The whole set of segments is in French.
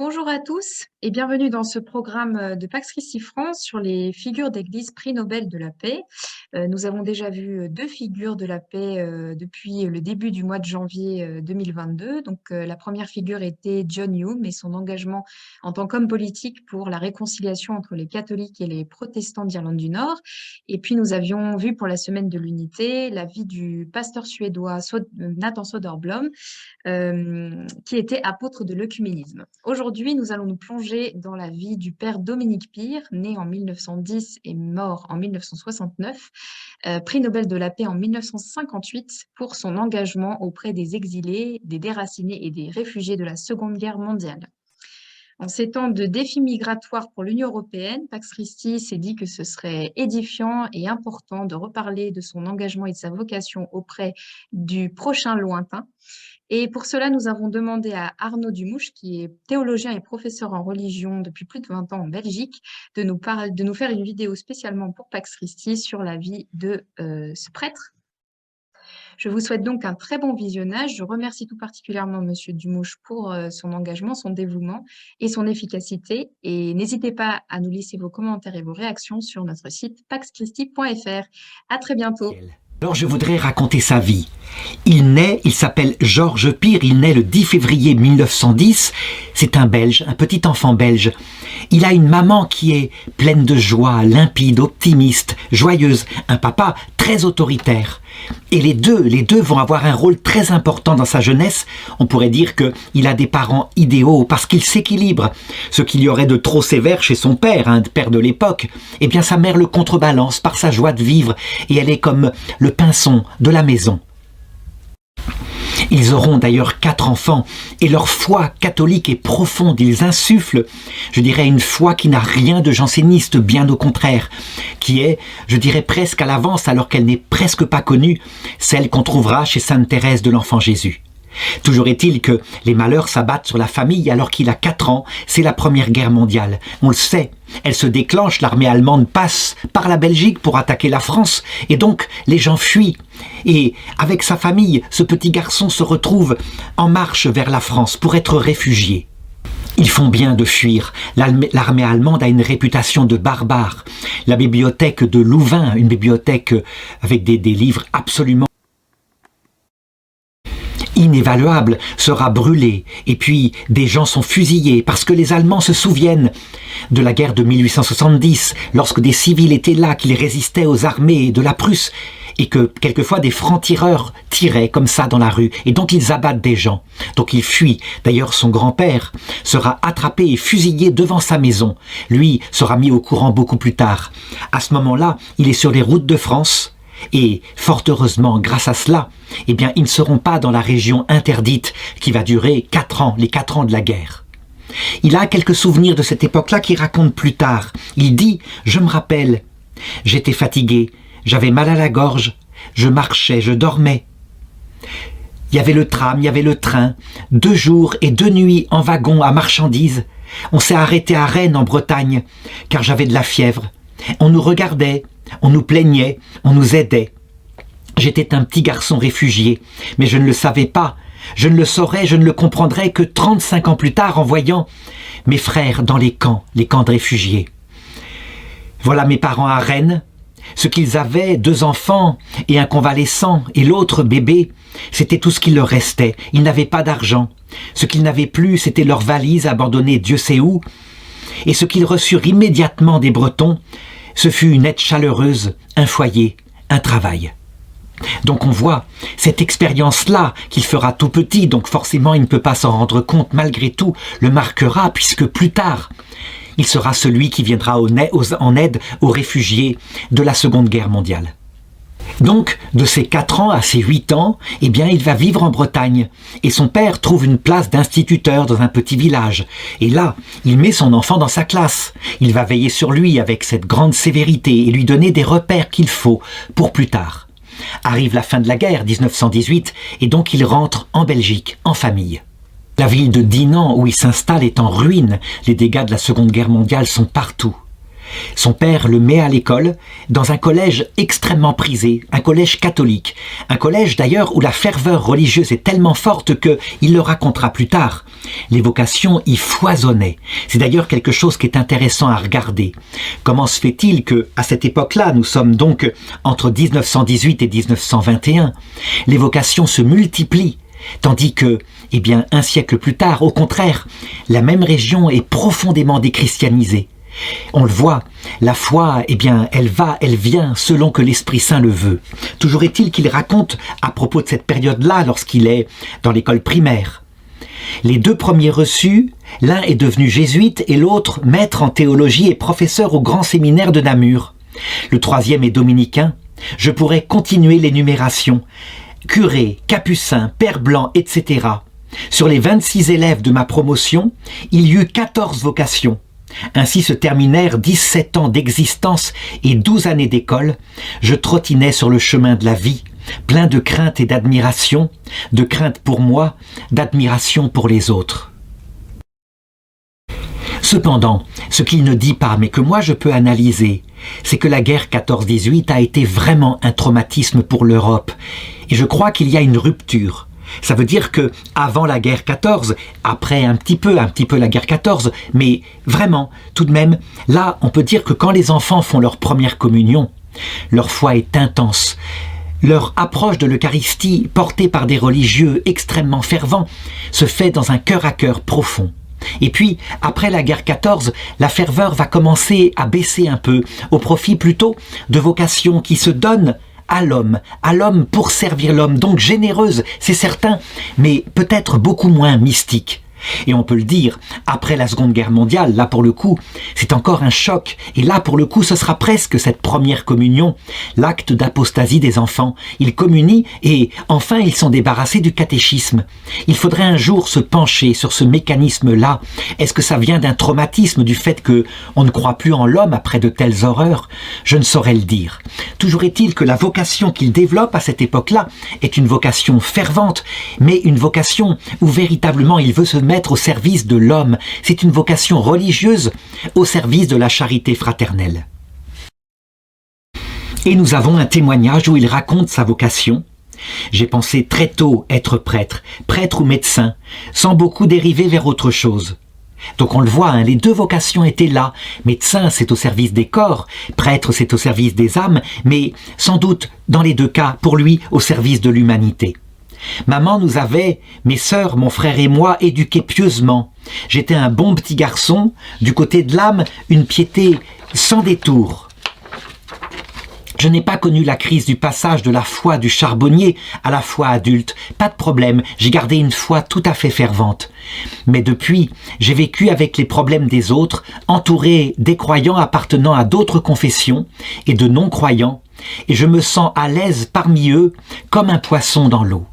Bonjour à tous et bienvenue dans ce programme de Pax Christi France sur les figures d'église prix Nobel de la paix. Nous avons déjà vu deux figures de la paix depuis le début du mois de janvier 2022. Donc, la première figure était John Hume et son engagement en tant qu'homme politique pour la réconciliation entre les catholiques et les protestants d'Irlande du Nord. Et puis, nous avions vu pour la semaine de l'unité la vie du pasteur suédois Nathan Soderblom, qui était apôtre de l'œcuménisme. Aujourd'hui, nous allons nous plonger dans la vie du père Dominique Pire, né en 1910 et mort en 1969, prix Nobel de la paix en 1958 pour son engagement auprès des exilés, des déracinés et des réfugiés de la Seconde Guerre mondiale. En ces temps de défis migratoires pour l'Union européenne, Pax Christi s'est dit que ce serait édifiant et important de reparler de son engagement et de sa vocation auprès du prochain lointain. Et pour cela, nous avons demandé à Arnaud Dumouche, qui est théologien et professeur en religion depuis plus de 20 ans en Belgique, de nous faire une vidéo spécialement pour Pax Christi sur la vie de ce prêtre. Je vous souhaite donc un très bon visionnage. Je remercie tout particulièrement Monsieur Dumouche pour son engagement, son dévouement et son efficacité. Et n'hésitez pas à nous laisser vos commentaires et vos réactions sur notre site paxchristi.fr. À très bientôt. Alors je voudrais raconter sa vie. Il s'appelle Georges Pire, il naît le 10 février 1910. C'est un Belge, un petit enfant belge. Il a une maman qui est pleine de joie, limpide, optimiste, joyeuse. Un papa très autoritaire. Et les deux vont avoir un rôle très important dans sa jeunesse. On pourrait dire qu'il a des parents idéaux parce qu'il s'équilibre. Ce qu'il y aurait de trop sévère chez son père, un père de l'époque, eh bien sa mère le contrebalance par sa joie de vivre et elle est comme le pinson de la maison. Ils auront d'ailleurs 4 enfants et leur foi catholique est profonde. Ils insufflent, je dirais, une foi qui n'a rien de janséniste, bien au contraire, qui est, je dirais, presque à l'avance alors qu'elle n'est presque pas connue, celle qu'on trouvera chez Sainte Thérèse de l'Enfant Jésus. Toujours est-il que les malheurs s'abattent sur la famille alors qu'il a 4 ans, c'est la Première Guerre mondiale. On le sait, elle se déclenche, l'armée allemande passe par la Belgique pour attaquer la France et donc les gens fuient. Et avec sa famille, ce petit garçon se retrouve en marche vers la France pour être réfugié. Ils font bien de fuir. L'armée allemande a une réputation de barbare. La bibliothèque de Louvain, une bibliothèque avec des livres absolument inévaluable, sera brûlée et puis des gens sont fusillés parce que les Allemands se souviennent de la guerre de 1870 lorsque des civils étaient là, qu'ils résistaient aux armées de la Prusse et que quelquefois des francs-tireurs tiraient comme ça dans la rue et donc ils abattent des gens. Donc il fuit. D'ailleurs son grand-père sera attrapé et fusillé devant sa maison. Lui sera mis au courant beaucoup plus tard. À ce moment-là, il est sur les routes de France. Et fort heureusement, grâce à cela, eh bien, ils ne seront pas dans la région interdite qui va durer 4 ans, les 4 ans de la guerre. Il a quelques souvenirs de cette époque-là qu'il raconte plus tard. Il dit « Je me rappelle, j'étais fatigué, j'avais mal à la gorge, je marchais, je dormais. Il y avait le tram, il y avait le train, 2 jours et 2 nuits en wagon à marchandises. On s'est arrêté à Rennes en Bretagne, car j'avais de la fièvre. On nous regardait. On nous plaignait, on nous aidait. J'étais un petit garçon réfugié, mais je ne le savais pas. Je ne le saurais, je ne le comprendrais que 35 ans plus tard en voyant mes frères dans les camps de réfugiés. Voilà mes parents à Rennes. Ce qu'ils avaient, 2 enfants et un convalescent et l'autre bébé, c'était tout ce qu'il leur restait. Ils n'avaient pas d'argent. Ce qu'ils n'avaient plus, c'était leurs valises abandonnées Dieu sait où. Et ce qu'ils reçurent immédiatement des Bretons, ce fut une aide chaleureuse, un foyer, un travail. Donc on voit cette expérience-là qu'il fera tout petit, donc forcément il ne peut pas s'en rendre compte, malgré tout, le marquera puisque plus tard, il sera celui qui viendra en aide aux réfugiés de la Seconde Guerre mondiale. Donc, de ses 4 ans à ses 8 ans, eh bien, il va vivre en Bretagne. Et son père trouve une place d'instituteur dans un petit village. Et là, il met son enfant dans sa classe. Il va veiller sur lui avec cette grande sévérité et lui donner des repères qu'il faut pour plus tard. Arrive la fin de la guerre, 1918, et donc il rentre en Belgique, en famille. La ville de Dinan, où il s'installe, est en ruine. Les dégâts de la Seconde Guerre mondiale sont partout. Son père le met à l'école, dans un collège extrêmement prisé, un collège catholique. Un collège d'ailleurs où la ferveur religieuse est tellement forte qu'il le racontera plus tard. Les vocations y foisonnaient. C'est d'ailleurs quelque chose qui est intéressant à regarder. Comment se fait-il que, à cette époque-là, nous sommes donc entre 1918 et 1921, les vocations se multiplient, tandis que, un siècle plus tard, au contraire, la même région est profondément déchristianisée. On le voit, la foi, elle va, elle vient selon que l'Esprit Saint le veut. Toujours est-il qu'il raconte à propos de cette période-là, lorsqu'il est dans l'école primaire. Les deux premiers reçus, l'un est devenu jésuite et l'autre maître en théologie et professeur au grand séminaire de Namur. Le troisième est dominicain. Je pourrais continuer l'énumération. Curé, capucin, père blanc, etc. Sur les 26 élèves de ma promotion, il y eut 14 vocations. Ainsi se terminèrent 17 ans d'existence et 12 années d'école. Je trottinais sur le chemin de la vie, plein de crainte et d'admiration, de crainte pour moi, d'admiration pour les autres. Cependant, ce qu'il ne dit pas, mais que moi je peux analyser, c'est que la guerre 14-18 a été vraiment un traumatisme pour l'Europe. Et je crois qu'il y a une rupture. Ça veut dire que avant la guerre 14, après un petit peu la guerre 14, mais vraiment, tout de même, là, on peut dire que quand les enfants font leur première communion, leur foi est intense. Leur approche de l'Eucharistie, portée par des religieux extrêmement fervents, se fait dans un cœur à cœur profond. Et puis, après la guerre 14, la ferveur va commencer à baisser un peu, au profit plutôt de vocations qui se donnent à l'homme pour servir l'homme, donc généreuse, c'est certain, mais peut-être beaucoup moins mystique. Et on peut le dire, après la Seconde Guerre mondiale, là pour le coup, c'est encore un choc. Et là pour le coup, ce sera presque cette première communion, l'acte d'apostasie des enfants. Ils communient et enfin ils sont débarrassés du catéchisme. Il faudrait un jour se pencher sur ce mécanisme-là. Est-ce que ça vient d'un traumatisme, du fait que on ne croit plus en l'homme après de telles horreurs? Je ne saurais le dire. Toujours est-il que la vocation qu'il développe à cette époque-là est une vocation fervente, mais une vocation où véritablement il veut se mettre au service de l'homme. C'est une vocation religieuse au service de la charité fraternelle. Et nous avons un témoignage où il raconte sa vocation. J'ai pensé très tôt être prêtre, prêtre ou médecin, sans beaucoup dériver vers autre chose. Donc on le voit, les deux vocations étaient là. Médecin, c'est au service des corps, prêtre, c'est au service des âmes, mais sans doute, dans les deux cas, pour lui, au service de l'humanité. Maman nous avait, mes sœurs, mon frère et moi, éduqués pieusement. J'étais un bon petit garçon, du côté de l'âme, une piété sans détour. Je n'ai pas connu la crise du passage de la foi du charbonnier à la foi adulte. Pas de problème, j'ai gardé une foi tout à fait fervente. Mais depuis, j'ai vécu avec les problèmes des autres, entouré des croyants appartenant à d'autres confessions et de non-croyants, et je me sens à l'aise parmi eux comme un poisson dans l'eau.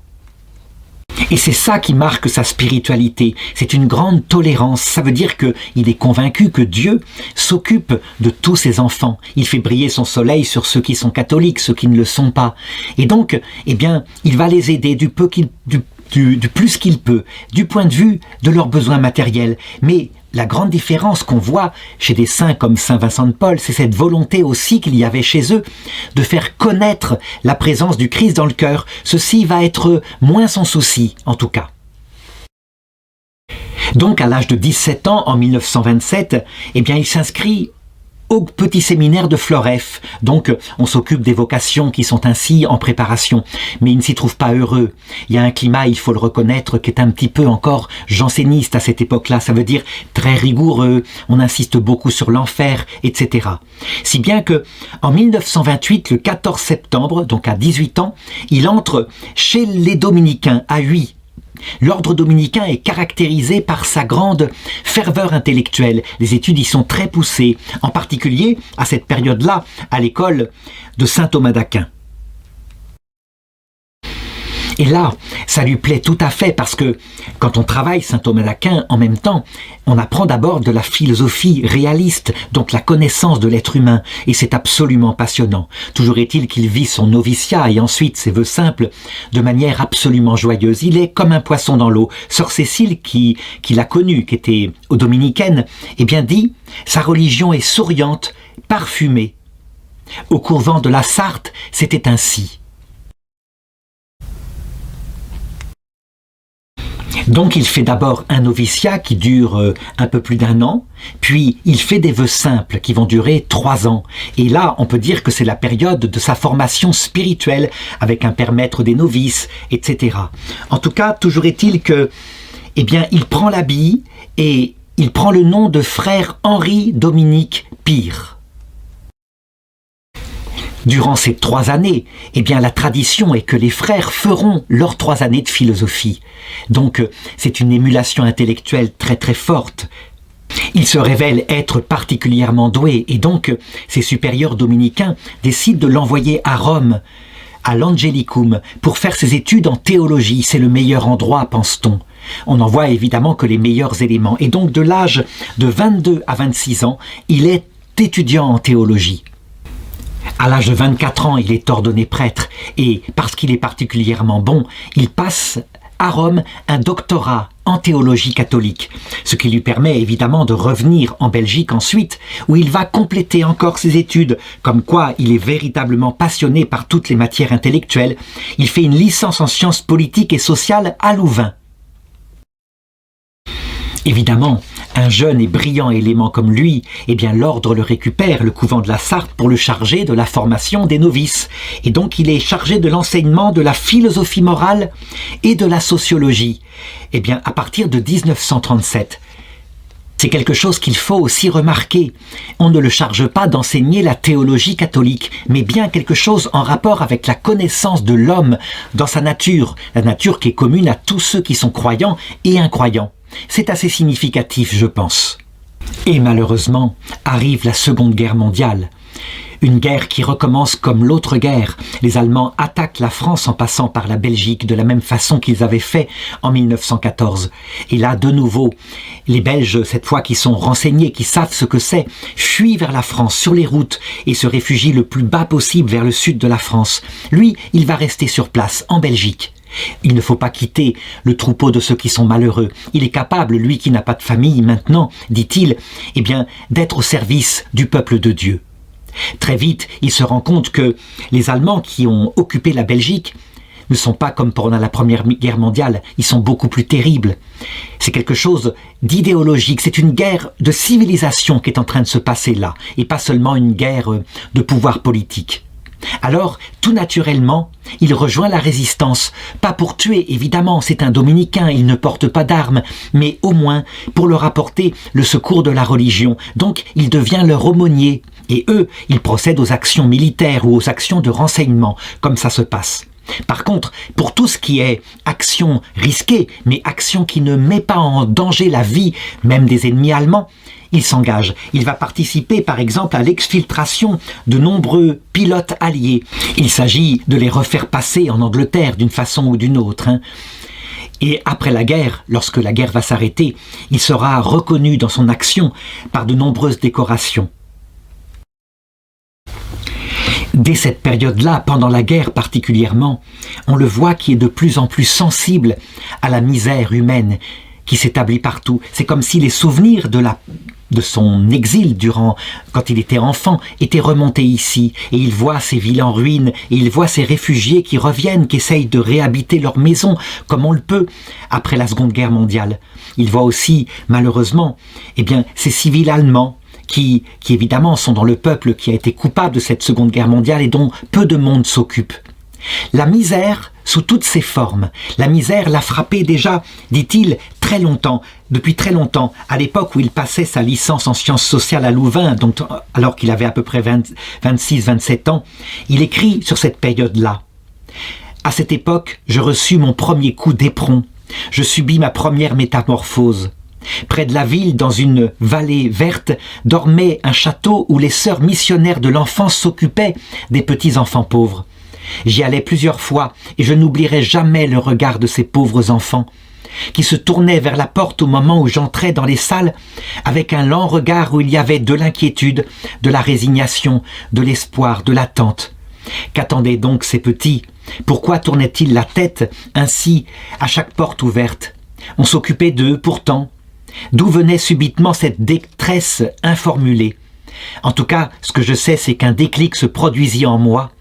Et c'est ça qui marque sa spiritualité, c'est une grande tolérance. Ça veut dire qu'il est convaincu que Dieu s'occupe de tous ses enfants. Il fait briller son soleil sur ceux qui sont catholiques, ceux qui ne le sont pas. Et donc, il va les aider du plus qu'il peut, du point de vue de leurs besoins matériels. Mais la grande différence qu'on voit chez des saints comme saint Vincent de Paul, c'est cette volonté aussi qu'il y avait chez eux de faire connaître la présence du Christ dans le cœur. Ceci va être moins son souci, en tout cas. Donc, à l'âge de 17 ans, en 1927, il s'inscrit au petit séminaire de Floreffe. Donc, on s'occupe des vocations qui sont ainsi en préparation. Mais il ne s'y trouve pas heureux. Il y a un climat, il faut le reconnaître, qui est un petit peu encore janséniste à cette époque-là. Ça veut dire très rigoureux, on insiste beaucoup sur l'enfer, etc. Si bien que, en 1928, le 14 septembre, donc à 18 ans, il entre chez les dominicains à Huy. L'ordre dominicain est caractérisé par sa grande ferveur intellectuelle. Les études y sont très poussées, en particulier à cette période-là, à l'école de saint Thomas d'Aquin. Et là, ça lui plaît tout à fait parce que quand on travaille saint Thomas d'Aquin, en même temps, on apprend d'abord de la philosophie réaliste, donc la connaissance de l'être humain, et c'est absolument passionnant. Toujours est-il qu'il vit son noviciat et ensuite ses vœux simples de manière absolument joyeuse. Il est comme un poisson dans l'eau. Sœur Cécile, qui l'a connue, qui était dominicaine, dit « Sa religion est souriante parfumé. Au couvent de la Sarthe, c'était ainsi. Donc il fait d'abord un noviciat qui dure un peu plus d'1 an, puis il fait des vœux simples qui vont durer 3 ans. Et là, on peut dire que c'est la période de sa formation spirituelle avec un père maître des novices, etc. En tout cas, toujours est-il que, eh bien, il prend l'habit et il prend le nom de frère Henri Dominique Pire. Durant ces 3 années, eh bien, la tradition est que les frères feront leurs 3 années de philosophie. Donc, c'est une émulation intellectuelle très très forte. Il se révèle être particulièrement doué et donc, ses supérieurs dominicains décident de l'envoyer à Rome, à l'Angelicum, pour faire ses études en théologie. C'est le meilleur endroit, pense-t-on. On n'en voit évidemment que les meilleurs éléments. Et donc, de l'âge de 22 à 26 ans, il est étudiant en théologie. À l'âge de 24 ans, il est ordonné prêtre et parce qu'il est particulièrement bon, il passe à Rome un doctorat en théologie catholique, ce qui lui permet évidemment de revenir en Belgique ensuite, où il va compléter encore ses études, comme quoi il est véritablement passionné par toutes les matières intellectuelles. Il fait une licence en sciences politiques et sociales à Louvain. Évidemment, un jeune et brillant élément comme lui, eh bien l'ordre le récupère, le couvent de la Sarthe, pour le charger de la formation des novices. Et donc il est chargé de l'enseignement de la philosophie morale et de la sociologie. Eh bien à partir de 1937, c'est quelque chose qu'il faut aussi remarquer. On ne le charge pas d'enseigner la théologie catholique, mais bien quelque chose en rapport avec la connaissance de l'homme dans sa nature, la nature qui est commune à tous ceux qui sont croyants et incroyants. C'est assez significatif, je pense. Et malheureusement, arrive la Seconde Guerre mondiale. Une guerre qui recommence comme l'autre guerre. Les Allemands attaquent la France en passant par la Belgique de la même façon qu'ils avaient fait en 1914. Et là, de nouveau, les Belges, cette fois qui sont renseignés, qui savent ce que c'est, fuient vers la France sur les routes et se réfugient le plus bas possible vers le sud de la France. Lui, il va rester sur place, en Belgique. Il ne faut pas quitter le troupeau de ceux qui sont malheureux. Il est capable, lui qui n'a pas de famille maintenant, dit-il, eh bien, d'être au service du peuple de Dieu. Très vite, il se rend compte que les Allemands qui ont occupé la Belgique ne sont pas comme pendant la Première Guerre mondiale, ils sont beaucoup plus terribles. C'est quelque chose d'idéologique, c'est une guerre de civilisation qui est en train de se passer là, et pas seulement une guerre de pouvoir politique. Alors, tout naturellement, il rejoint la résistance, pas pour tuer, évidemment, c'est un dominicain, il ne porte pas d'armes, mais au moins pour leur apporter le secours de la religion. Donc, il devient leur aumônier, et eux, ils procèdent aux actions militaires ou aux actions de renseignement, comme ça se passe. Par contre, pour tout ce qui est action risquée, mais action qui ne met pas en danger la vie, même des ennemis allemands, il s'engage. Il va participer par exemple à l'exfiltration de nombreux pilotes alliés. Il s'agit de les refaire passer en Angleterre d'une façon ou d'une autre. Et après la guerre, lorsque la guerre va s'arrêter, il sera reconnu dans son action par de nombreuses décorations. Dès cette période-là, pendant la guerre particulièrement, on le voit qui est de plus en plus sensible à la misère humaine qui s'établit partout. C'est comme si les souvenirs de son exil quand il était enfant étaient remontés ici. Et il voit ces villes en ruine, et il voit ces réfugiés qui reviennent, qui essayent de réhabiter leur maison comme on le peut après la Seconde Guerre mondiale. Il voit aussi, malheureusement, eh bien, ces civils allemands qui évidemment sont dans le peuple qui a été coupable de cette Seconde Guerre mondiale et dont peu de monde s'occupe. La misère, sous toutes ses formes, la misère l'a frappé déjà, dit-il, très longtemps, depuis très longtemps, à l'époque où il passait sa licence en sciences sociales à Louvain, donc, alors qu'il avait à peu près 26-27 ans, il écrit sur cette période-là. « À cette époque, je reçus mon premier coup d'éperon, je subis ma première métamorphose. Près de la ville, dans une vallée verte, dormait un château où les sœurs missionnaires de l'enfance s'occupaient des petits-enfants pauvres. J'y allais plusieurs fois et je n'oublierai jamais le regard de ces pauvres enfants, qui se tournaient vers la porte au moment où j'entrais dans les salles, avec un lent regard où il y avait de l'inquiétude, de la résignation, de l'espoir, de l'attente. Qu'attendaient donc ces petits? Pourquoi tournaient-ils la tête ainsi à chaque porte ouverte? On s'occupait d'eux pourtant. D'où venait subitement cette détresse informulée? En tout cas, ce que je sais, c'est qu'un déclic se produisit en moi.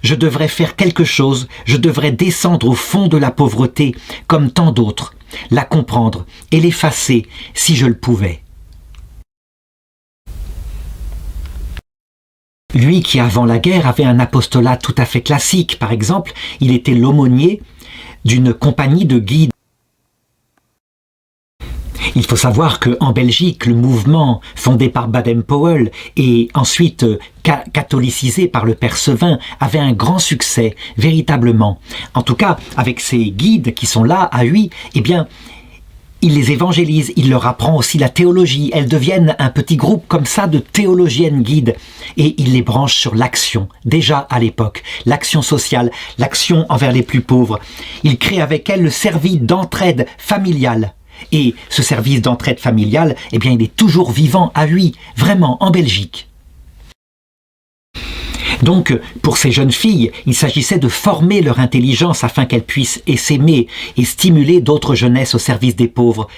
Je devrais faire quelque chose, je devrais descendre au fond de la pauvreté, comme tant d'autres, la comprendre et l'effacer si je le pouvais. Lui qui, avant la guerre, avait un apostolat tout à fait classique. Par exemple, il était l'aumônier d'une compagnie de guides. Il faut savoir qu'en Belgique, le mouvement fondé par Baden-Powell et ensuite catholicisé par le père Sevin avait un grand succès, véritablement. En tout cas, avec ces guides qui sont là à Huy, eh bien, il les évangélise, il leur apprend aussi la théologie. Elles deviennent un petit groupe comme ça de théologiennes guides et il les branche sur l'action, déjà à l'époque, l'action sociale, l'action envers les plus pauvres. Il crée avec elles le service d'entraide familiale. Et ce service d'entraide familiale, eh bien, il est toujours vivant à Huy, vraiment, en Belgique. Donc, pour ces jeunes filles, il s'agissait de former leur intelligence afin qu'elles puissent s'aimer et stimuler d'autres jeunesses au service des pauvres.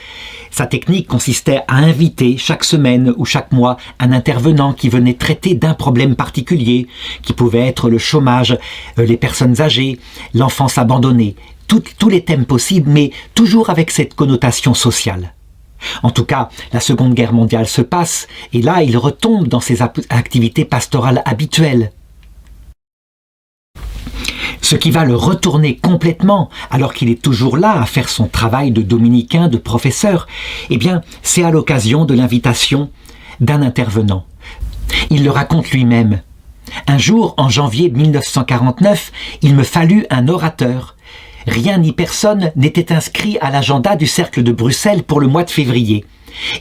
Sa technique consistait à inviter chaque semaine ou chaque mois un intervenant qui venait traiter d'un problème particulier, qui pouvait être le chômage, les personnes âgées, l'enfance abandonnée, tous les thèmes possibles, mais toujours avec cette connotation sociale. En tout cas, la Seconde Guerre mondiale se passe, et là, il retombe dans ses activités pastorales habituelles. Ce qui va le retourner complètement, alors qu'il est toujours là à faire son travail de dominicain, de professeur, eh bien, c'est à l'occasion de l'invitation d'un intervenant. Il le raconte lui-même. Un jour, en janvier 1949, il me fallut un orateur. Rien ni personne n'était inscrit à l'agenda du Cercle de Bruxelles pour le mois de février.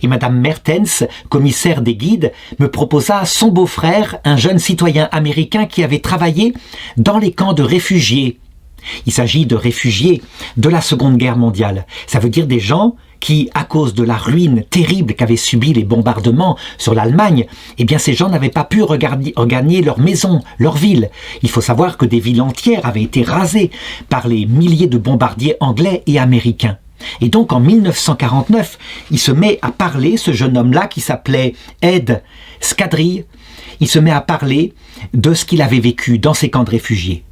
Et Madame Mertens, commissaire des guides, me proposa son beau-frère, un jeune citoyen américain qui avait travaillé dans les camps de réfugiés. Il s'agit de réfugiés de la Seconde Guerre mondiale. Ça veut dire des gens qui, à cause de la ruine terrible qu'avaient subi les bombardements sur l'Allemagne, eh bien ces gens n'avaient pas pu regagner leur maison, leur ville. Il faut savoir que des villes entières avaient été rasées par les milliers de bombardiers anglais et américains. Et donc en 1949, il se met à parler, ce jeune homme-là qui s'appelait Ed Skadrille, il se met à parler de ce qu'il avait vécu dans ces camps de réfugiés.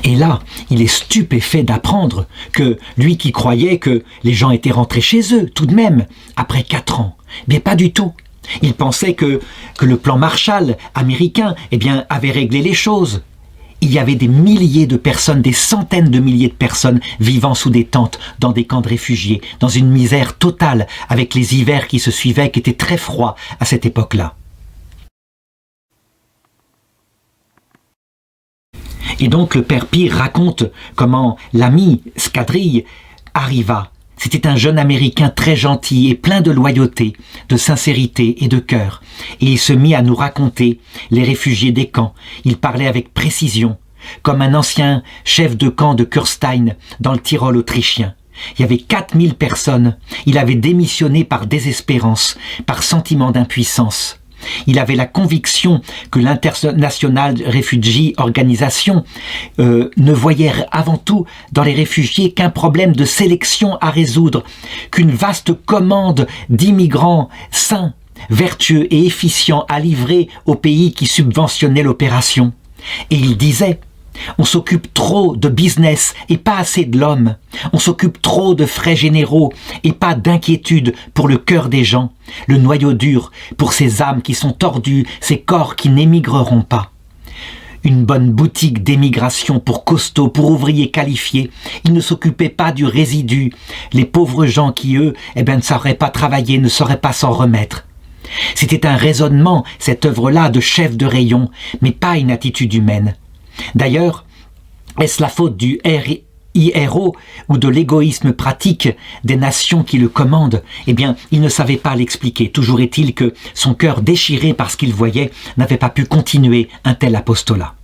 Et là, il est stupéfait d'apprendre que lui qui croyait que les gens étaient rentrés chez eux, tout de même, après 4 ans, mais pas du tout. Il pensait que le plan Marshall américain, eh bien, avait réglé les choses. Il y avait des milliers de personnes, des centaines de milliers de personnes vivant sous des tentes, dans des camps de réfugiés, dans une misère totale, avec les hivers qui se suivaient, qui étaient très froids à cette époque-là. Et donc le père Pire raconte comment l'ami Skadrille arriva. C'était un jeune Américain très gentil et plein de loyauté, de sincérité et de cœur. Et il se mit à nous raconter les réfugiés des camps. Il parlait avec précision, comme un ancien chef de camp de Kürstein dans le Tyrol autrichien. Il y avait 4000 personnes. Il avait démissionné par désespérance, par sentiment d'impuissance. Il avait la conviction que l'International Refugee Organization ne voyait avant tout dans les réfugiés qu'un problème de sélection à résoudre, qu'une vaste commande d'immigrants sains, vertueux et efficients à livrer aux pays qui subventionnaient l'opération. Et il disait: on s'occupe trop de business et pas assez de l'homme. On s'occupe trop de frais généraux et pas d'inquiétude pour le cœur des gens, le noyau dur pour ces âmes qui sont tordues, ces corps qui n'émigreront pas. Une bonne boutique d'émigration pour costauds, pour ouvriers qualifiés. Il ne s'occupait pas du résidu, les pauvres gens qui, eux, ne sauraient pas travailler, ne sauraient pas s'en remettre. C'était un raisonnement, cette œuvre-là, de chef de rayon, mais pas une attitude humaine. D'ailleurs, est-ce la faute du IRO ou de l'égoïsme pratique des nations qui le commandent? Eh bien, il ne savait pas l'expliquer. Toujours est-il que son cœur déchiré par ce qu'il voyait n'avait pas pu continuer un tel apostolat.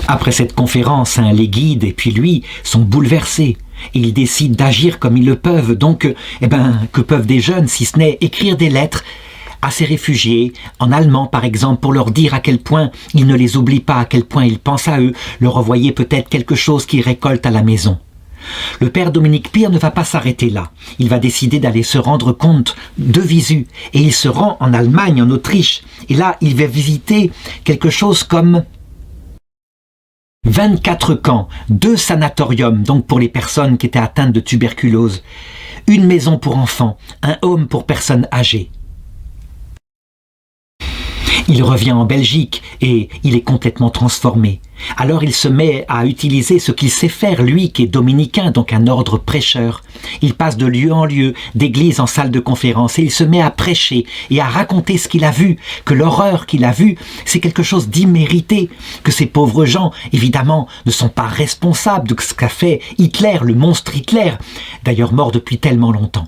Après cette conférence, les guides et puis lui sont bouleversés. Et ils décident d'agir comme ils le peuvent. Donc, que peuvent des jeunes si ce n'est écrire des lettres à ces réfugiés, en allemand par exemple, pour leur dire à quel point ils ne les oublient pas, à quel point ils pensent à eux, leur envoyer peut-être quelque chose qu'ils récoltent à la maison. Le père Dominique Pire ne va pas s'arrêter là. Il va décider d'aller se rendre compte de visu. Et il se rend en Allemagne, en Autriche. Et là, il va visiter quelque chose comme 24 camps, 2 sanatoriums, donc pour les personnes qui étaient atteintes de tuberculose, une maison pour enfants, un home pour personnes âgées. Il revient en Belgique et il est complètement transformé. Alors il se met à utiliser ce qu'il sait faire, lui qui est dominicain, donc un ordre prêcheur. Il passe de lieu en lieu, d'église en salle de conférence, et il se met à prêcher et à raconter ce qu'il a vu, que l'horreur qu'il a vue, c'est quelque chose d'immérité, que ces pauvres gens, évidemment, ne sont pas responsables de ce qu'a fait Hitler, le monstre Hitler, d'ailleurs mort depuis tellement longtemps.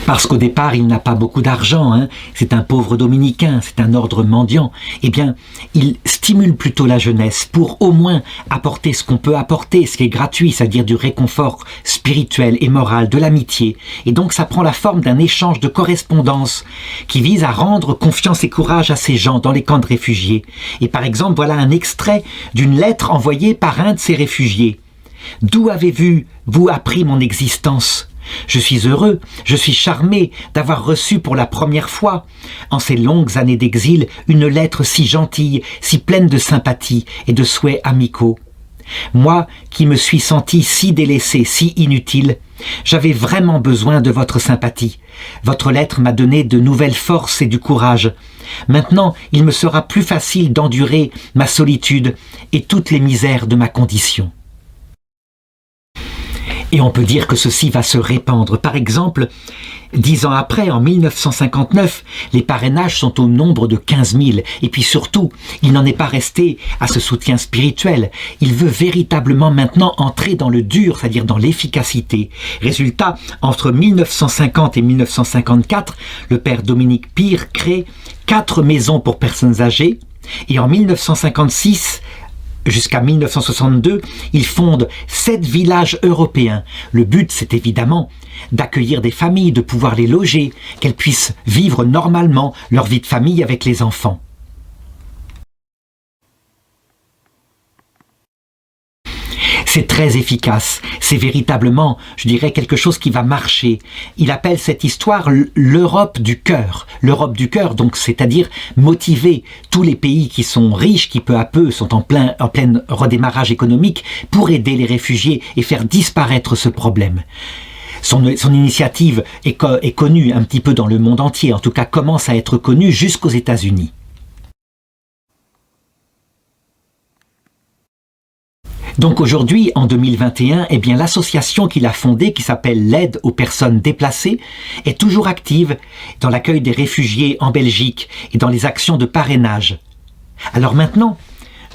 Parce qu'au départ, il n'a pas beaucoup d'argent, c'est un pauvre dominicain, c'est un ordre mendiant. Eh bien, il stimule plutôt la jeunesse pour au moins apporter ce qu'on peut apporter, ce qui est gratuit, c'est-à-dire du réconfort spirituel et moral, de l'amitié. Et donc, ça prend la forme d'un échange de correspondance qui vise à rendre confiance et courage à ces gens dans les camps de réfugiés. Et par exemple, voilà un extrait d'une lettre envoyée par un de ces réfugiés. « D'où avez-vous appris mon existence ? Je suis heureux, je suis charmé d'avoir reçu pour la première fois, en ces longues années d'exil, une lettre si gentille, si pleine de sympathie et de souhaits amicaux. Moi qui me suis senti si délaissé, si inutile, j'avais vraiment besoin de votre sympathie. Votre lettre m'a donné de nouvelles forces et du courage. Maintenant, il me sera plus facile d'endurer ma solitude et toutes les misères de ma condition. » Et on peut dire que ceci va se répandre. Par exemple, 10 ans après, en 1959, les parrainages sont au nombre de 15 000. Et puis surtout, il n'en est pas resté à ce soutien spirituel. Il veut véritablement maintenant entrer dans le dur, c'est-à-dire dans l'efficacité. Résultat, entre 1950 et 1954, le père Dominique Pire crée 4 maisons pour personnes âgées. Et en 1956, jusqu'à 1962, il fonde 7 villages européens. Le but, c'est évidemment d'accueillir des familles, de pouvoir les loger, qu'elles puissent vivre normalement leur vie de famille avec les enfants. C'est très efficace, c'est véritablement, je dirais, quelque chose qui va marcher. Il appelle cette histoire l'Europe du cœur. L'Europe du cœur, donc, c'est-à-dire motiver tous les pays qui sont riches, qui peu à peu sont en plein redémarrage économique, pour aider les réfugiés et faire disparaître ce problème. Son initiative est connue un petit peu dans le monde entier, en tout cas commence à être connue jusqu'aux États-Unis. Donc aujourd'hui, en 2021, eh bien l'association qu'il a fondée, qui s'appelle l'aide aux personnes déplacées, est toujours active dans l'accueil des réfugiés en Belgique et dans les actions de parrainage. Alors maintenant,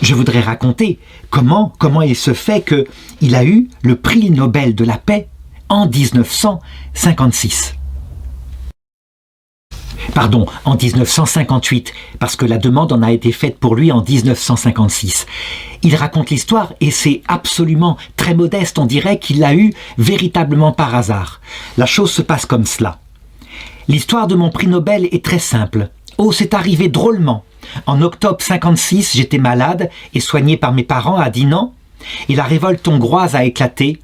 je voudrais raconter comment il se fait qu'il a eu le prix Nobel de la paix en 1956. Pardon, en 1958, parce que la demande en a été faite pour lui en 1956. Il raconte l'histoire et c'est absolument très modeste, on dirait qu'il l'a eu véritablement par hasard. La chose se passe comme cela. L'histoire de mon prix Nobel est très simple. Oh, c'est arrivé drôlement. En octobre 56, j'étais malade et soigné par mes parents à Dinan, et la révolte hongroise a éclaté.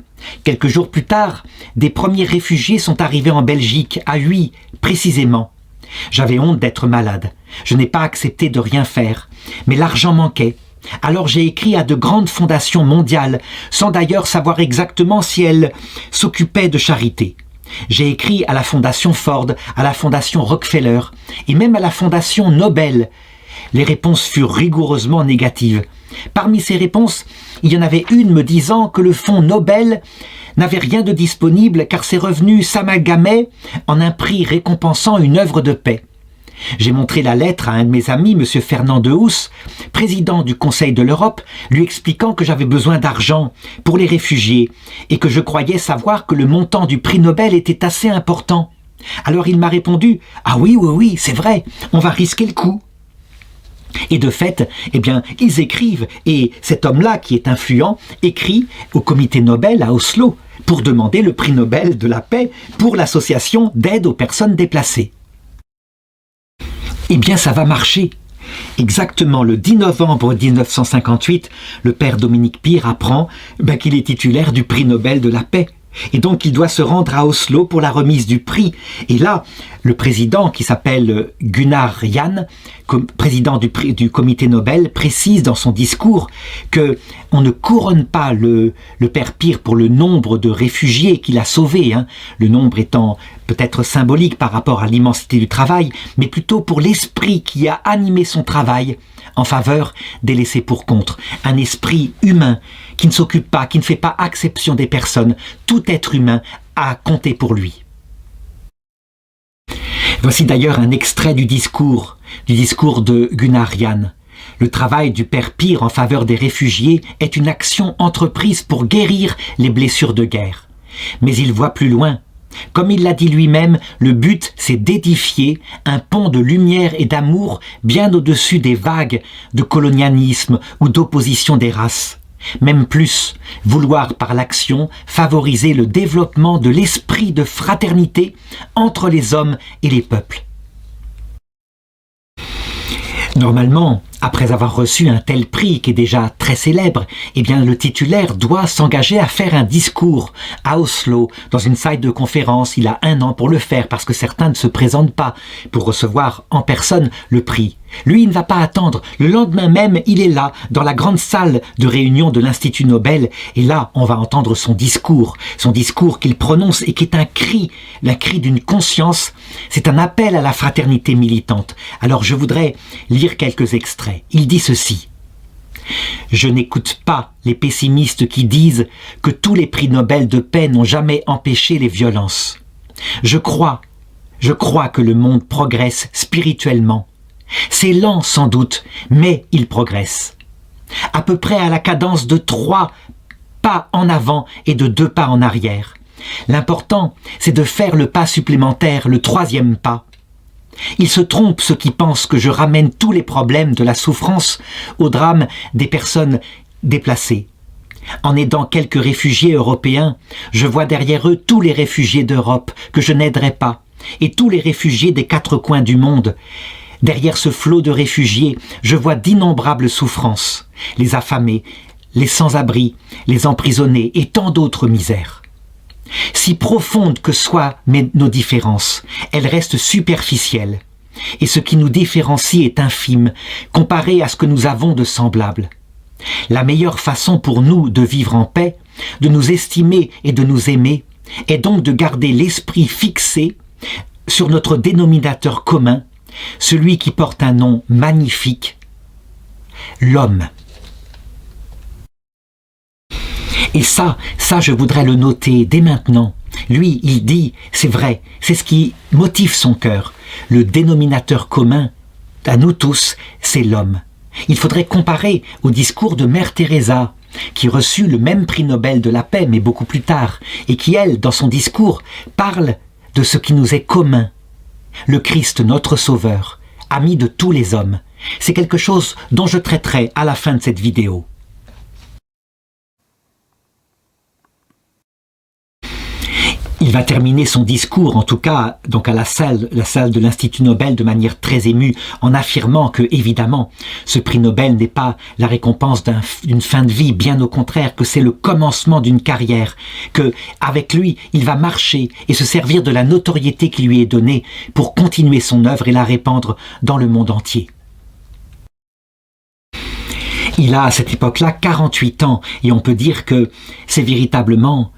Quelques jours plus tard, des premiers réfugiés sont arrivés en Belgique, à Huy précisément. J'avais honte d'être malade. Je n'ai pas accepté de rien faire. Mais l'argent manquait. Alors j'ai écrit à de grandes fondations mondiales, sans d'ailleurs savoir exactement si elles s'occupaient de charité. J'ai écrit à la fondation Ford, à la fondation Rockefeller, et même à la fondation Nobel. Les réponses furent rigoureusement négatives. Parmi ces réponses, il y en avait une me disant que le fonds Nobel n'avait rien de disponible car ses revenus s'amalgamaient en un prix récompensant une œuvre de paix. J'ai montré la lettre à un de mes amis, M. Fernand Dehousse, président du Conseil de l'Europe, lui expliquant que j'avais besoin d'argent pour les réfugiés et que je croyais savoir que le montant du prix Nobel était assez important. Alors il m'a répondu « Ah oui, c'est vrai, on va risquer le coup ». Et de fait, eh bien, ils écrivent, et cet homme-là, qui est influent, écrit au comité Nobel à Oslo pour demander le prix Nobel de la paix pour l'association d'aide aux personnes déplacées. Eh bien, ça va marcher. Exactement le 10 novembre 1958, le père Dominique Pire apprend qu'il est titulaire du prix Nobel de la paix. Et donc il doit se rendre à Oslo pour la remise du prix. Et là, le président, qui s'appelle Gunnar Jan, président du comité Nobel, précise dans son discours que on ne couronne pas le père Pire pour le nombre de réfugiés qu'il a sauvés, le nombre étant peut-être symbolique par rapport à l'immensité du travail, mais plutôt pour l'esprit qui a animé son travail en faveur des laissés pour compte. Un esprit humain qui ne s'occupe pas, qui ne fait pas exception des personnes. Tout être humain a compté pour lui. Voici d'ailleurs un extrait du discours de Gunnar Jan. Le travail du père Pire en faveur des réfugiés est une action entreprise pour guérir les blessures de guerre. Mais il voit plus loin. Comme il l'a dit lui-même, le but c'est d'édifier un pont de lumière et d'amour bien au-dessus des vagues de colonialisme ou d'opposition des races. Même plus, vouloir par l'action favoriser le développement de l'esprit de fraternité entre les hommes et les peuples. Normalement, après avoir reçu un tel prix qui est déjà très célèbre, le titulaire doit s'engager à faire un discours à Oslo, dans une salle de conférence. Il a 1 an pour le faire parce que certains ne se présentent pas pour recevoir en personne le prix. Lui, il ne va pas attendre. Le lendemain même, il est là, dans la grande salle de réunion de l'Institut Nobel. Et là, on va entendre son discours qu'il prononce et qui est un cri d'une conscience. C'est un appel à la fraternité militante. Alors, je voudrais lire quelques extraits. Il dit ceci. « Je n'écoute pas les pessimistes qui disent que tous les prix Nobel de paix n'ont jamais empêché les violences. Je crois que le monde progresse spirituellement. C'est lent sans doute, mais il progresse. À peu près à la cadence de 3 pas en avant et de 2 pas en arrière. L'important, c'est de faire le pas supplémentaire, le 3e pas. Ils se trompent ceux qui pensent que je ramène tous les problèmes de la souffrance au drame des personnes déplacées. En aidant quelques réfugiés européens, je vois derrière eux tous les réfugiés d'Europe que je n'aiderai pas, et tous les réfugiés des 4 coins du monde. Derrière ce flot de réfugiés, je vois d'innombrables souffrances, les affamés, les sans-abri, les emprisonnés et tant d'autres misères. Si profondes que soient nos différences, elles restent superficielles, et ce qui nous différencie est infime, comparé à ce que nous avons de semblable. La meilleure façon pour nous de vivre en paix, de nous estimer et de nous aimer, est donc de garder l'esprit fixé sur notre dénominateur commun, celui qui porte un nom magnifique, l'homme. Et ça, je voudrais le noter dès maintenant. Lui, il dit, c'est vrai, c'est ce qui motive son cœur. Le dénominateur commun, à nous tous, c'est l'homme. Il faudrait comparer au discours de Mère Teresa, qui reçut le même prix Nobel de la paix, mais beaucoup plus tard, et qui, elle, dans son discours, parle de ce qui nous est commun. Le Christ, notre Sauveur, ami de tous les hommes. C'est quelque chose dont je traiterai à la fin de cette vidéo. Il va terminer son discours, en tout cas, donc à la salle de l'Institut Nobel, de manière très émue, en affirmant que, évidemment, ce prix Nobel n'est pas la récompense d'une fin de vie, bien au contraire, que c'est le commencement d'une carrière, que, avec lui, il va marcher et se servir de la notoriété qui lui est donnée pour continuer son œuvre et la répandre dans le monde entier. Il a, à cette époque-là, 48 ans, et on peut dire que c'est véritablement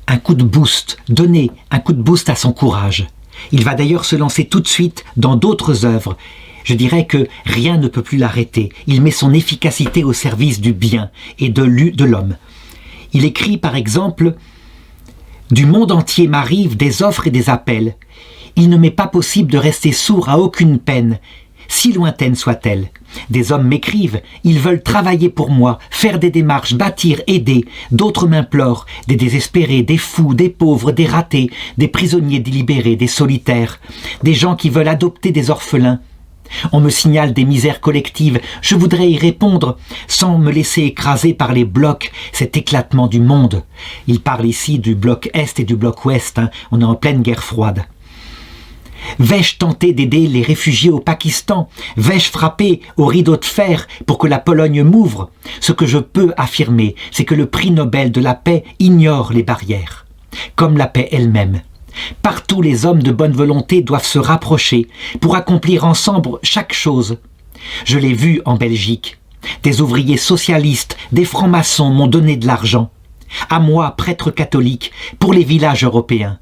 un coup de boost, donner un coup de boost à son courage. Il va d'ailleurs se lancer tout de suite dans d'autres œuvres. Je dirais que rien ne peut plus l'arrêter. Il met son efficacité au service du bien et de l'homme. Il écrit par exemple « Du monde entier m'arrivent des offres et des appels. Il ne m'est pas possible de rester sourd à aucune peine, si lointaine soit-elle. Des hommes m'écrivent, ils veulent travailler pour moi, faire des démarches, bâtir, aider. D'autres m'implorent, des désespérés, des fous, des pauvres, des ratés, des prisonniers délibérés, des solitaires, des gens qui veulent adopter des orphelins. On me signale des misères collectives, je voudrais y répondre sans me laisser écraser par les blocs, cet éclatement du monde. » Il parle ici du bloc Est et du bloc Ouest, on est en pleine guerre froide. Vais-je tenter d'aider les réfugiés au Pakistan? Vais-je frapper au rideau de fer pour que la Pologne m'ouvre? Ce que je peux affirmer, c'est que le prix Nobel de la paix ignore les barrières, comme la paix elle-même. Partout, les hommes de bonne volonté doivent se rapprocher pour accomplir ensemble chaque chose. Je l'ai vu en Belgique. Des ouvriers socialistes, des francs-maçons m'ont donné de l'argent. À moi, prêtre catholique, pour les villages européens.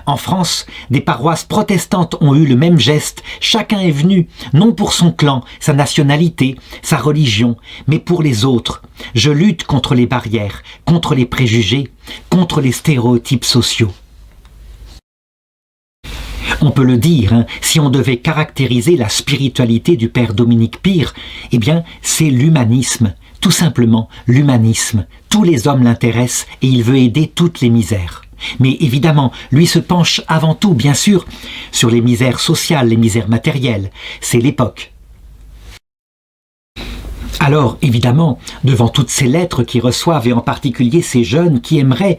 En France, des paroisses protestantes ont eu le même geste. Chacun est venu, non pour son clan, sa nationalité, sa religion, mais pour les autres. Je lutte contre les barrières, contre les préjugés, contre les stéréotypes sociaux. On peut le dire, si on devait caractériser la spiritualité du père Dominique Pire, eh bien, c'est l'humanisme. Tout simplement, l'humanisme. Tous les hommes l'intéressent et il veut aider toutes les misères. Mais évidemment, lui se penche avant tout, bien sûr, sur les misères sociales, les misères matérielles. C'est l'époque. Alors, évidemment, devant toutes ces lettres qu'il reçoivent, et en particulier ces jeunes qui aimeraient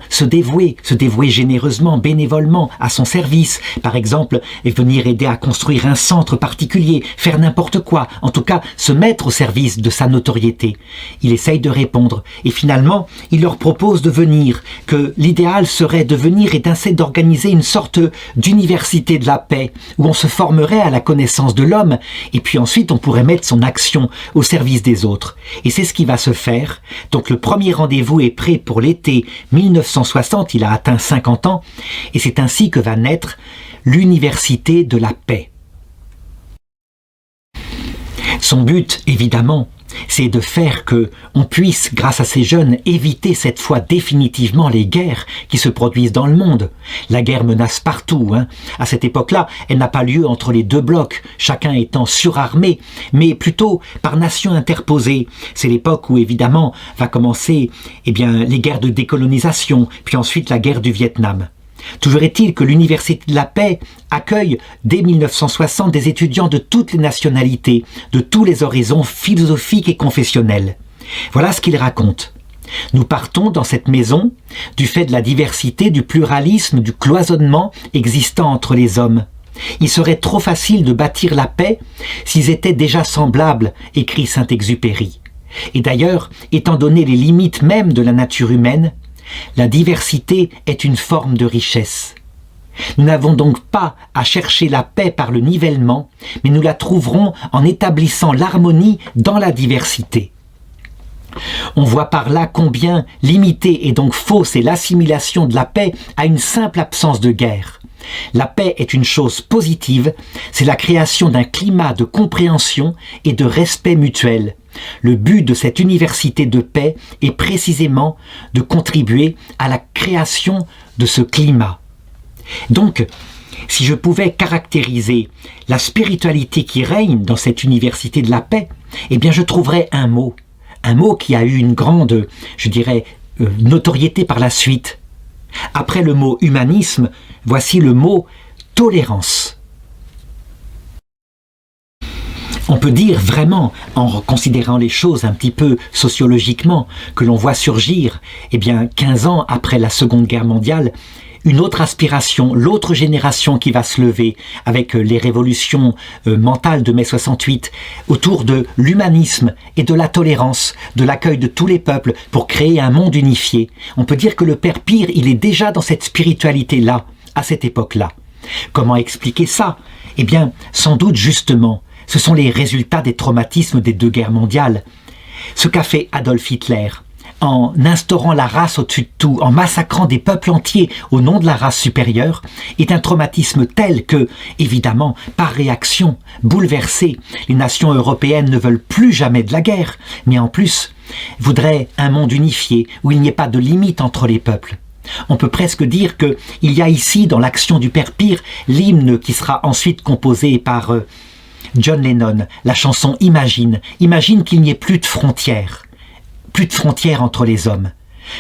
se dévouer généreusement, bénévolement à son service, par exemple, et venir aider à construire un centre particulier, faire n'importe quoi, en tout cas se mettre au service de sa notoriété. Il essaye de répondre, et finalement, il leur propose de venir, que l'idéal serait de venir et d'essayer d'organiser une sorte d'université de la paix, où on se formerait à la connaissance de l'homme, et puis ensuite on pourrait mettre son action au service des autres. Et c'est ce qui va se faire. Donc le premier rendez-vous est prêt pour l'été 1960, il a atteint 50 ans, et c'est ainsi que va naître l'Université de la paix. Son but, évidemment, c'est de faire que on puisse, grâce à ces jeunes, éviter cette fois définitivement les guerres qui se produisent dans le monde. La guerre menace partout. À cette époque-là, elle n'a pas lieu entre les deux blocs, chacun étant surarmé, mais plutôt par nations interposées. C'est l'époque où, évidemment, va commencer les guerres de décolonisation, puis ensuite la guerre du Vietnam. Toujours est-il que l'Université de la paix accueille dès 1960 des étudiants de toutes les nationalités, de tous les horizons philosophiques et confessionnels. Voilà ce qu'il raconte. Nous partons dans cette maison du fait de la diversité, du pluralisme, du cloisonnement existant entre les hommes. Il serait trop facile de bâtir la paix s'ils étaient déjà semblables, écrit Saint-Exupéry. Et d'ailleurs, étant donné les limites même de la nature humaine, la diversité est une forme de richesse. Nous n'avons donc pas à chercher la paix par le nivellement, mais nous la trouverons en établissant l'harmonie dans la diversité. On voit par là combien limitée et donc fausse est l'assimilation de la paix à une simple absence de guerre. La paix est une chose positive, c'est la création d'un climat de compréhension et de respect mutuel. Le but de cette université de paix est précisément de contribuer à la création de ce climat. Donc, si je pouvais caractériser la spiritualité qui règne dans cette université de la paix, je trouverais un mot qui a eu une grande, notoriété par la suite. Après le mot humanisme, voici le mot tolérance. On peut dire vraiment, en considérant les choses un petit peu sociologiquement, que l'on voit surgir, 15 ans après la Seconde Guerre mondiale, une autre aspiration, l'autre génération qui va se lever avec les révolutions mentales de mai 68 autour de l'humanisme et de la tolérance, de l'accueil de tous les peuples pour créer un monde unifié. On peut dire que le Père Pire, il est déjà dans cette spiritualité-là, à cette époque-là. Comment expliquer ça? Sans doute justement, ce sont les résultats des traumatismes des deux guerres mondiales. Ce qu'a fait Adolf Hitler, en instaurant la race au-dessus de tout, en massacrant des peuples entiers au nom de la race supérieure, est un traumatisme tel que, évidemment, par réaction, bouleversées, les nations européennes ne veulent plus jamais de la guerre, mais en plus, voudraient un monde unifié où il n'y ait pas de limite entre les peuples. On peut presque dire qu'il y a ici, dans l'action du Père Pire, l'hymne qui sera ensuite composé par John Lennon, la chanson Imagine. Imagine qu'il n'y ait plus de frontières entre les hommes.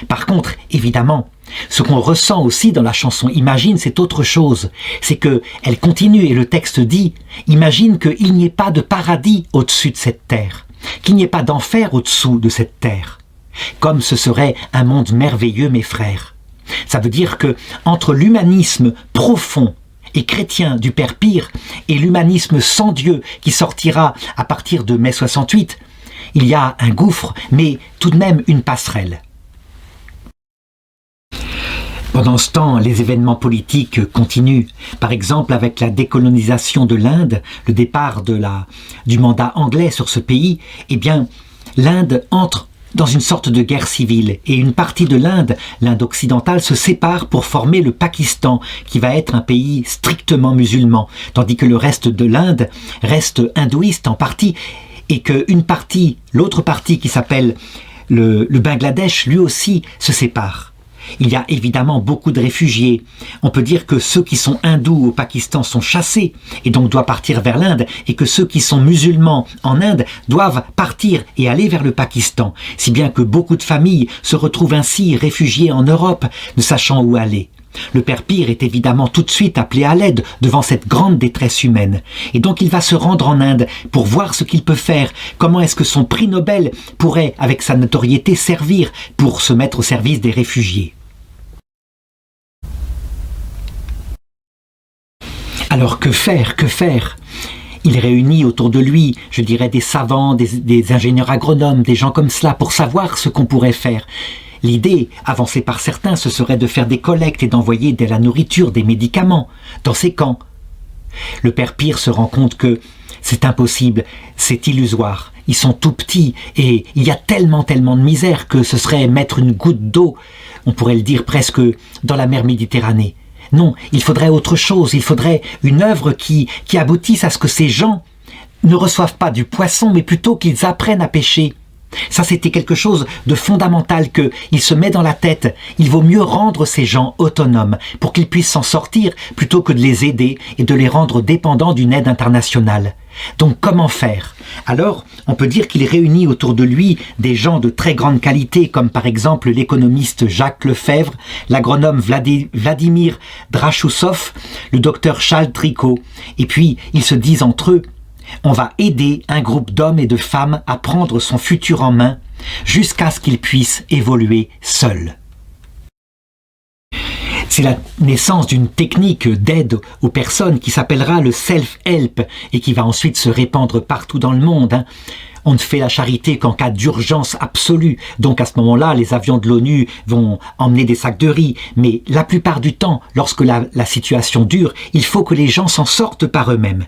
Par contre, évidemment, ce qu'on ressent aussi dans la chanson Imagine, c'est autre chose. C'est que elle continue et le texte dit « Imagine qu'il n'y ait pas de paradis au-dessus de cette terre, qu'il n'y ait pas d'enfer au-dessous de cette terre. Comme ce serait un monde merveilleux, mes frères. » Ça veut dire que entre l'humanisme profond et chrétien du Père Pire et l'humanisme sans Dieu qui sortira à partir de mai 68, il y a un gouffre, mais tout de même une passerelle. Pendant ce temps, les événements politiques continuent. Par exemple, avec la décolonisation de l'Inde, le départ du mandat anglais sur ce pays, eh bien, l'Inde entre dans une sorte de guerre civile et une partie de l'Inde occidentale, se sépare pour former le Pakistan, qui va être un pays strictement musulman, tandis que le reste de l'Inde reste hindouiste en partie, et qu'une partie, l'autre partie qui s'appelle le Bangladesh, lui aussi se sépare. Il y a évidemment beaucoup de réfugiés. On peut dire que ceux qui sont hindous au Pakistan sont chassés et donc doivent partir vers l'Inde, et que ceux qui sont musulmans en Inde doivent partir et aller vers le Pakistan, si bien que beaucoup de familles se retrouvent ainsi réfugiées en Europe, ne sachant où aller. Le Père Pire est évidemment tout de suite appelé à l'aide devant cette grande détresse humaine. Et donc il va se rendre en Inde pour voir ce qu'il peut faire, comment est-ce que son prix Nobel pourrait, avec sa notoriété, servir pour se mettre au service des réfugiés. Alors que faire? Il réunit autour de lui, je dirais, des savants, des ingénieurs agronomes, des gens comme cela, pour savoir ce qu'on pourrait faire. L'idée, avancée par certains, ce serait de faire des collectes et d'envoyer de la nourriture, des médicaments, dans ces camps. Le Père Pire se rend compte que c'est impossible, c'est illusoire. Ils sont tout petits et il y a tellement de misère que ce serait mettre une goutte d'eau, on pourrait le dire presque, dans la mer Méditerranée. Non, il faudrait autre chose, il faudrait une œuvre qui aboutisse à ce que ces gens ne reçoivent pas du poisson, mais plutôt qu'ils apprennent à pêcher. Ça, c'était quelque chose de fondamental qu'il se met dans la tête. Il vaut mieux rendre ces gens autonomes pour qu'ils puissent s'en sortir plutôt que de les aider et de les rendre dépendants d'une aide internationale. Donc comment faire? Alors, on peut dire qu'il réunit autour de lui des gens de très grande qualité, comme par exemple l'économiste Jacques Lefebvre, l'agronome Vladimir Drachoussov, le docteur Charles Tricot. Et puis, ils se disent entre eux: on va aider un groupe d'hommes et de femmes à prendre son futur en main jusqu'à ce qu'il puisse évoluer seul. C'est la naissance d'une technique d'aide aux personnes qui s'appellera le self-help et qui va ensuite se répandre partout dans le monde. On ne fait la charité qu'en cas d'urgence absolue. Donc à ce moment-là, les avions de l'ONU vont emmener des sacs de riz. Mais la plupart du temps, lorsque la situation dure, il faut que les gens s'en sortent par eux-mêmes.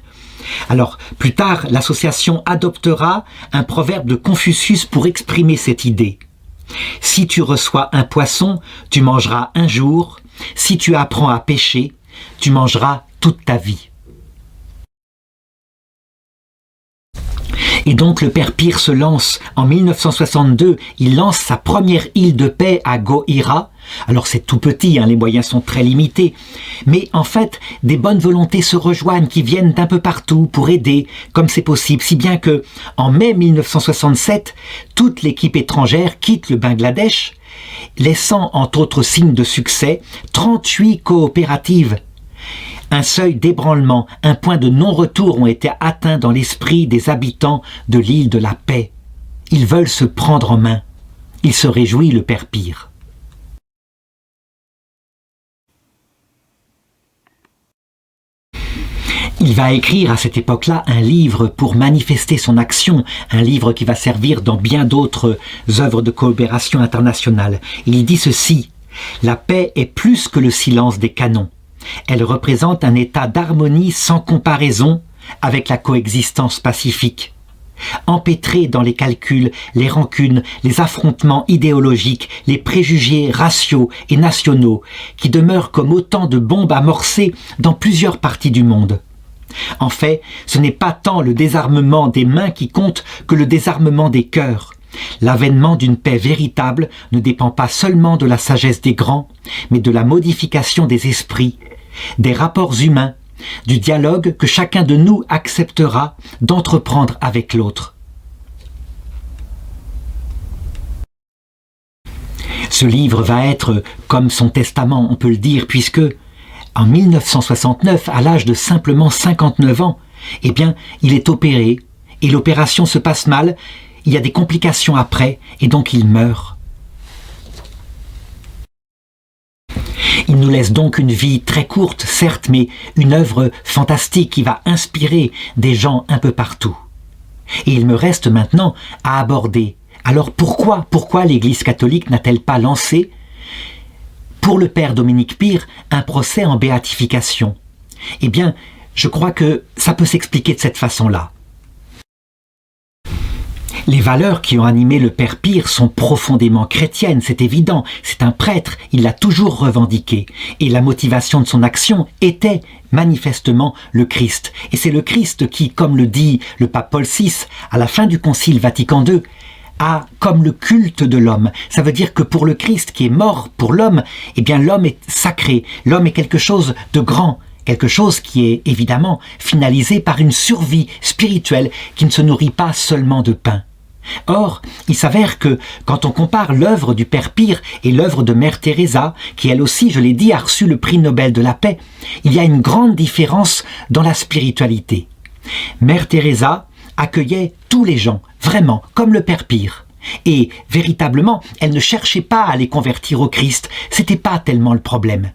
Alors, plus tard, l'association adoptera un proverbe de Confucius pour exprimer cette idée. Si tu reçois un poisson, tu mangeras un jour. Si tu apprends à pêcher, tu mangeras toute ta vie. Et donc le Père Pire se lance en 1962, il lance sa première île de paix à Gohira. Alors c'est tout petit, les moyens sont très limités, mais en fait des bonnes volontés se rejoignent qui viennent d'un peu partout pour aider comme c'est possible, si bien que en mai 1967, toute l'équipe étrangère quitte le Bangladesh, laissant entre autres signes de succès 38 coopératives. Un seuil d'ébranlement, un point de non-retour ont été atteints dans l'esprit des habitants de l'île de la Paix. Ils veulent se prendre en main. Il se réjouit, le Père Pire. Il va écrire à cette époque-là un livre pour manifester son action, un livre qui va servir dans bien d'autres œuvres de coopération internationale. Il dit ceci: « La paix est plus que le silence des canons. Elle représente un état d'harmonie sans comparaison avec la coexistence pacifique. Empêtrée dans les calculs, les rancunes, les affrontements idéologiques, les préjugés raciaux et nationaux qui demeurent comme autant de bombes amorcées dans plusieurs parties du monde. En fait, ce n'est pas tant le désarmement des mains qui compte que le désarmement des cœurs. L'avènement d'une paix véritable ne dépend pas seulement de la sagesse des grands, mais de la modification des esprits, des rapports humains, du dialogue que chacun de nous acceptera d'entreprendre avec l'autre. » Ce livre va être comme son testament, on peut le dire, puisque en 1969, à l'âge de simplement 59 ans, eh bien, il est opéré, et l'opération se passe mal, il y a des complications après, et donc il meurt. Il nous laisse donc une vie très courte, certes, mais une œuvre fantastique qui va inspirer des gens un peu partout. Et il me reste maintenant à aborder. Alors pourquoi l'Église catholique n'a-t-elle pas lancé, pour le père Dominique Pire, un procès en béatification? Eh bien, je crois que ça peut s'expliquer de cette façon-là. Les valeurs qui ont animé le père Pire sont profondément chrétiennes, c'est évident. C'est un prêtre, il l'a toujours revendiqué. Et la motivation de son action était manifestement le Christ. Et c'est le Christ qui, comme le dit le pape Paul VI, à la fin du Concile Vatican II, a comme le culte de l'homme. Ça veut dire que pour le Christ qui est mort pour l'homme, eh bien l'homme est sacré, l'homme est quelque chose de grand. Quelque chose qui est évidemment finalisé par une survie spirituelle qui ne se nourrit pas seulement de pain. Or, il s'avère que quand on compare l'œuvre du Père Pire et l'œuvre de Mère Teresa, qui elle aussi, je l'ai dit, a reçu le prix Nobel de la paix, il y a une grande différence dans la spiritualité. Mère Teresa accueillait tous les gens, vraiment, comme le Père Pire. Et véritablement, elle ne cherchait pas à les convertir au Christ, c'était pas tellement le problème.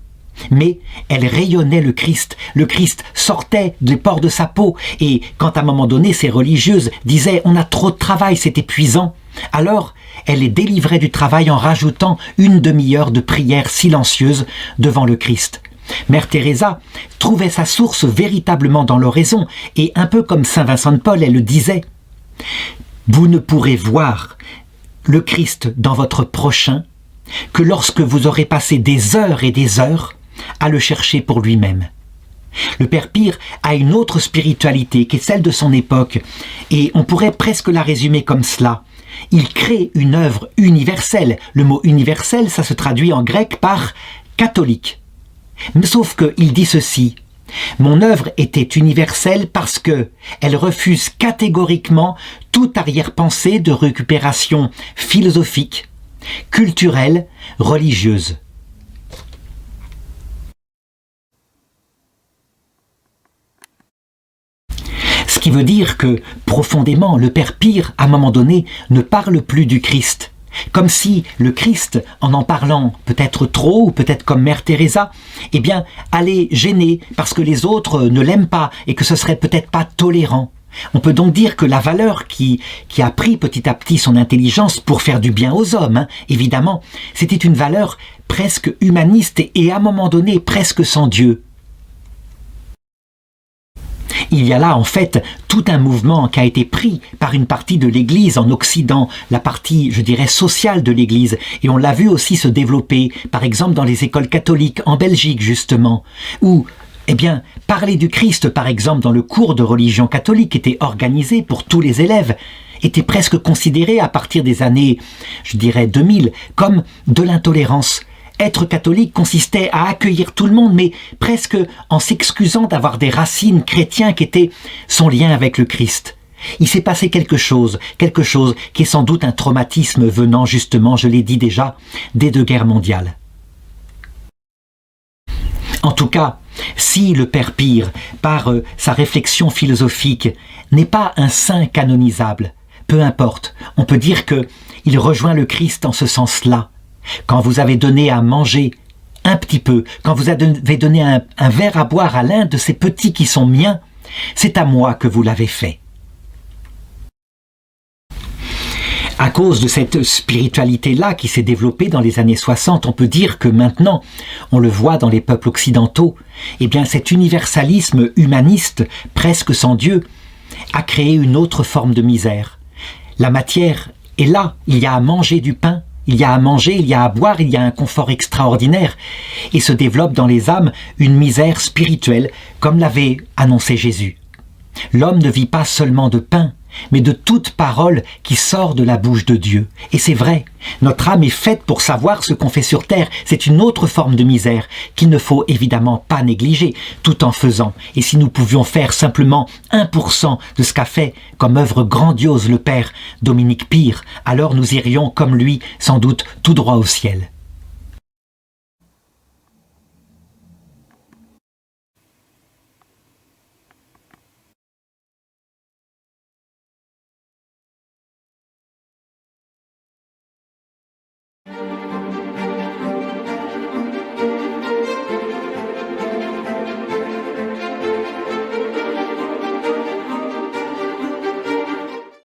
Mais elle rayonnait le Christ sortait des pores de sa peau, et quand à un moment donné ces religieuses disaient « on a trop de travail, c'est épuisant », alors elle les délivrait du travail en rajoutant une demi-heure de prière silencieuse devant le Christ. Mère Teresa trouvait sa source véritablement dans l'oraison, et un peu comme saint Vincent de Paul, elle le disait « vous ne pourrez voir le Christ dans votre prochain que lorsque vous aurez passé des heures et des heures à le chercher pour lui-même. » Le Père Pire a une autre spiritualité qui est celle de son époque, et on pourrait presque la résumer comme cela. Il crée une œuvre universelle. Le mot universel, ça se traduit en grec par catholique. Mais sauf qu'il dit ceci: mon œuvre était universelle parce que elle refuse catégoriquement toute arrière-pensée de récupération philosophique, culturelle, religieuse. Ce qui veut dire que, profondément, le Père Pire, à un moment donné, ne parle plus du Christ. Comme si le Christ, en parlant peut-être trop, ou peut-être comme Mère Teresa, eh bien, allait gêner parce que les autres ne l'aiment pas et que ce serait peut-être pas tolérant. On peut donc dire que la valeur qui a pris petit à petit son intelligence pour faire du bien aux hommes, évidemment, c'était une valeur presque humaniste et à un moment donné presque sans Dieu. Il y a là en fait tout un mouvement qui a été pris par une partie de l'Église en Occident, la partie, je dirais, sociale de l'Église, et on l'a vu aussi se développer, par exemple dans les écoles catholiques, en Belgique justement, où, eh bien, parler du Christ, par exemple, dans le cours de religion catholique était organisé pour tous les élèves, était presque considéré à partir des années, je dirais, 2000, comme de l'intolérance. Être catholique consistait à accueillir tout le monde, mais presque en s'excusant d'avoir des racines chrétiennes qui étaient son lien avec le Christ. Il s'est passé quelque chose qui est sans doute un traumatisme venant justement, je l'ai dit déjà, des 2 guerres mondiales. En tout cas, si le Père Pire, par sa réflexion philosophique, n'est pas un saint canonisable, peu importe, on peut dire qu'il rejoint le Christ en ce sens-là. Quand vous avez donné à manger un petit peu, quand vous avez donné un verre à boire à l'un de ces petits qui sont miens, c'est à moi que vous l'avez fait. À cause de cette spiritualité-là qui s'est développée dans les années 60, on peut dire que maintenant, on le voit dans les peuples occidentaux, eh bien cet universalisme humaniste, presque sans Dieu, a créé une autre forme de misère. La matière est là, il y a à manger du pain, il y a à manger, il y a à boire, il y a un confort extraordinaire. Et se développe dans les âmes une misère spirituelle, comme l'avait annoncé Jésus. L'homme ne vit pas seulement de pain, mais de toute parole qui sort de la bouche de Dieu. Et c'est vrai, notre âme est faite pour savoir ce qu'on fait sur terre. C'est une autre forme de misère qu'il ne faut évidemment pas négliger, tout en faisant. Et si nous pouvions faire simplement 1% de ce qu'a fait comme œuvre grandiose le Père Dominique Pire, alors nous irions comme lui, sans doute, tout droit au ciel.